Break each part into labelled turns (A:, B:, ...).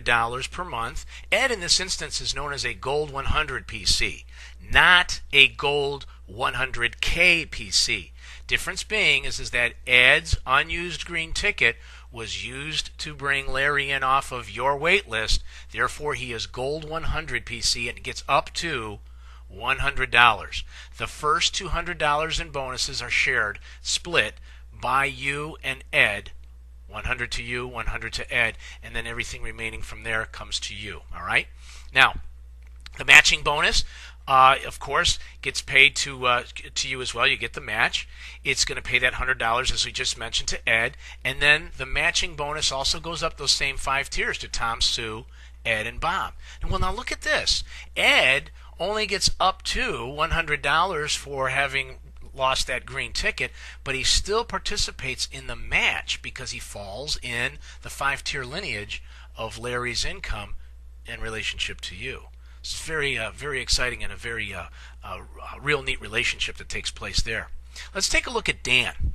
A: $100 per month. Ed in this instance is known as a Gold 100 PC, not a Gold 100K PC. Difference being is that Ed's unused green ticket was used to bring Larry in off of your wait list. Therefore, he is Gold 100 PC and gets up to $100. The first $200 in bonuses are shared, split by you and Ed. 100 to you, 100 to Ed, and then everything remaining from there comes to you. All right? Now, the matching bonus, of course, gets paid to you as well. You get the match. It's going to pay that $100, as we just mentioned, to Ed. And then the matching bonus also goes up those same 5 tiers to Tom, Sue, Ed, and Bob. And well, now look at this. Ed only gets up to $100 for having lost that green ticket, but he still participates in the match because he falls in the 5-tier lineage of Larry's income in relationship to you. It's very, very exciting and a very real neat relationship that takes place there. Let's take a look at Dan.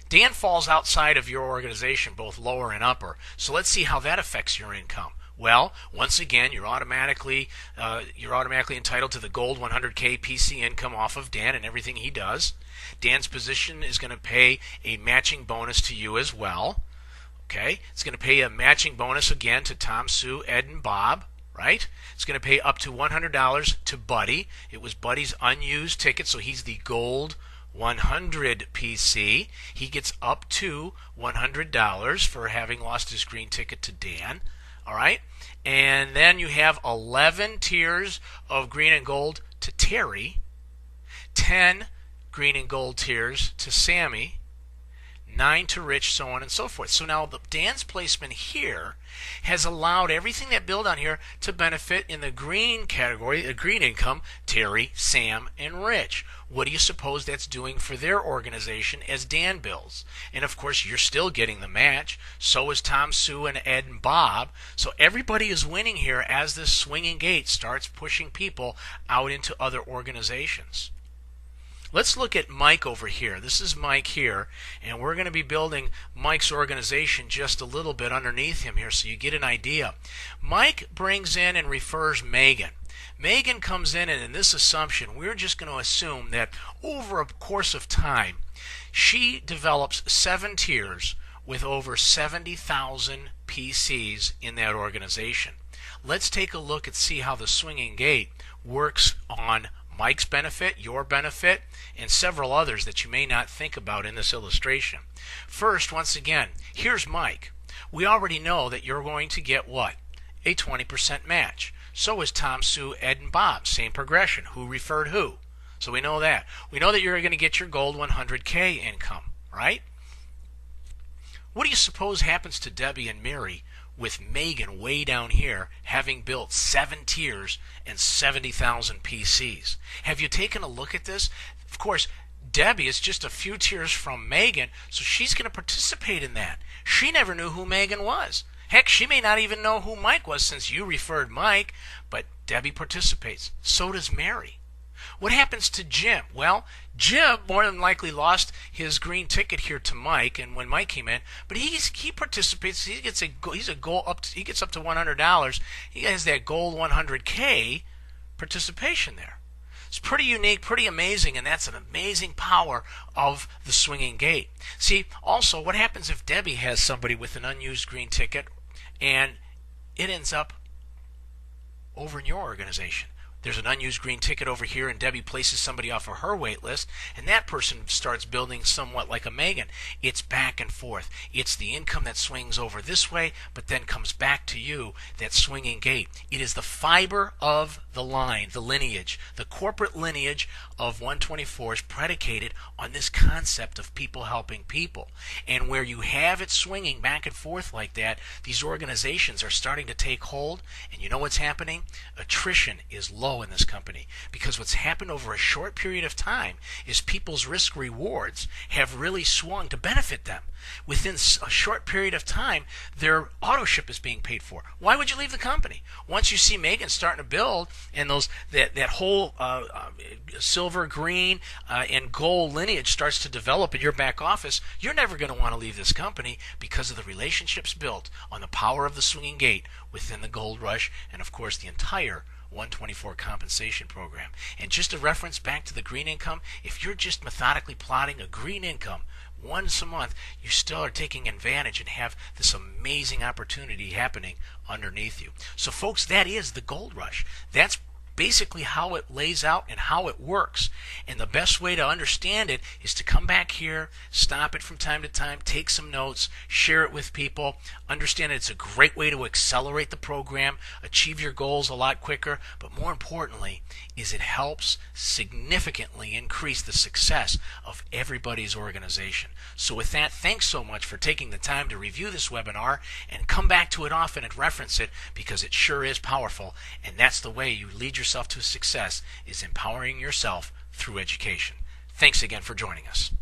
A: Dan falls outside of your organization, both lower and upper. So let's see how that affects your income. Well, once again, you're automatically entitled to the Gold 100K PC income off of Dan and everything he does. Dan's position is going to pay a matching bonus to you as well. Okay, it's going to pay a matching bonus again to Tom, Sue, Ed, and Bob. Right? It's going to pay up to $100 to Buddy. It was Buddy's unused ticket, so he's the Gold 100 PC. He gets up to $100 for having lost his green ticket to Dan. All right? And then you have 11 tiers of green and gold to Terry, 10 green and gold tiers to Sammy, 9 to Rich, so on and so forth. So now Dan's placement here has allowed everything that build on here to benefit in the green category, the green income, Terry, Sam, and Rich. What do you suppose that's doing for their organization as Dan builds? And of course, you're still getting the match. So is Tom, Sue, and Ed, and Bob. So everybody is winning here as this swinging gate starts pushing people out into other organizations. Let's look at Mike over here. This is Mike here, and we're going to be building Mike's organization just a little bit underneath him here so you get an idea. Mike brings in and refers Megan. Megan comes in, and in this assumption, we're just going to assume that over a course of time, she develops 7 tiers with over 70,000 PCs in that organization. Let's take a look and see how the swinging gate works on Mike's benefit, your benefit, and several others that you may not think about in this illustration. First, once again, here's Mike. We already know that you're going to get what? A 20% match. So is Tom, Sue, Ed, and Bob. Same progression. Who referred who? So we know that. We know that you're going to get your Gold 100K income, right? What do you suppose happens to Debbie and Mary with Megan way down here having built 7 tiers and 70,000 PCs? Have you taken a look at this? Of course, Debbie is just a few tiers from Megan, so she's going to participate in that. She never knew who Megan was. Heck, she may not even know who Mike was since you referred Mike, but Debbie participates. So does Mary. What happens to Jim? Well, Jim more than likely lost his green ticket here to Mike, and when Mike came in, but he participates. He gets he gets up to $100. He has that Gold 100K participation there. It's pretty unique, pretty amazing, and that's an amazing power of the swinging gate. See, also, what happens if Debbie has somebody with an unused green ticket and it ends up over in your organization? There's an unused green ticket over here, and Debbie places somebody off of her wait list, and that person starts building somewhat like a Megan. It's back and forth. It's the income that swings over this way, but then comes back to you, that swinging gate. It is the fiber of the line, the lineage. The corporate lineage of 124 is predicated on this concept of people helping people. And where you have it swinging back and forth like that, these organizations are starting to take hold, and you know what's happening? Attrition is low. low in this company, because what's happened over a short period of time is people's risk rewards have really swung to benefit them. Within a short period of time, their auto ship is being paid for. Why would you leave the company? Once you see Megan starting to build, and that whole silver, green, and gold lineage starts to develop in your back office, you're never going to want to leave this company because of the relationships built on the power of the swinging gate within the Gold Rush, and of course the entire 124 compensation program. And just a reference back to the green income, if you're just methodically plotting a green income once a month, you still are taking advantage and have this amazing opportunity happening underneath you. So folks, that is the Gold Rush. That's basically how it lays out and how it works. And the best way to understand it is to come back here, stop it from time to time, take some notes, share it with people, understand it's a great way to accelerate the program, achieve your goals a lot quicker, but more importantly is it helps significantly increase the success of everybody's organization. So with that, thanks so much for taking the time to review this webinar, and come back to it often and reference it, because it sure is powerful, and that's the way you lead yourself to success, is empowering yourself through education. Thanks again for joining us.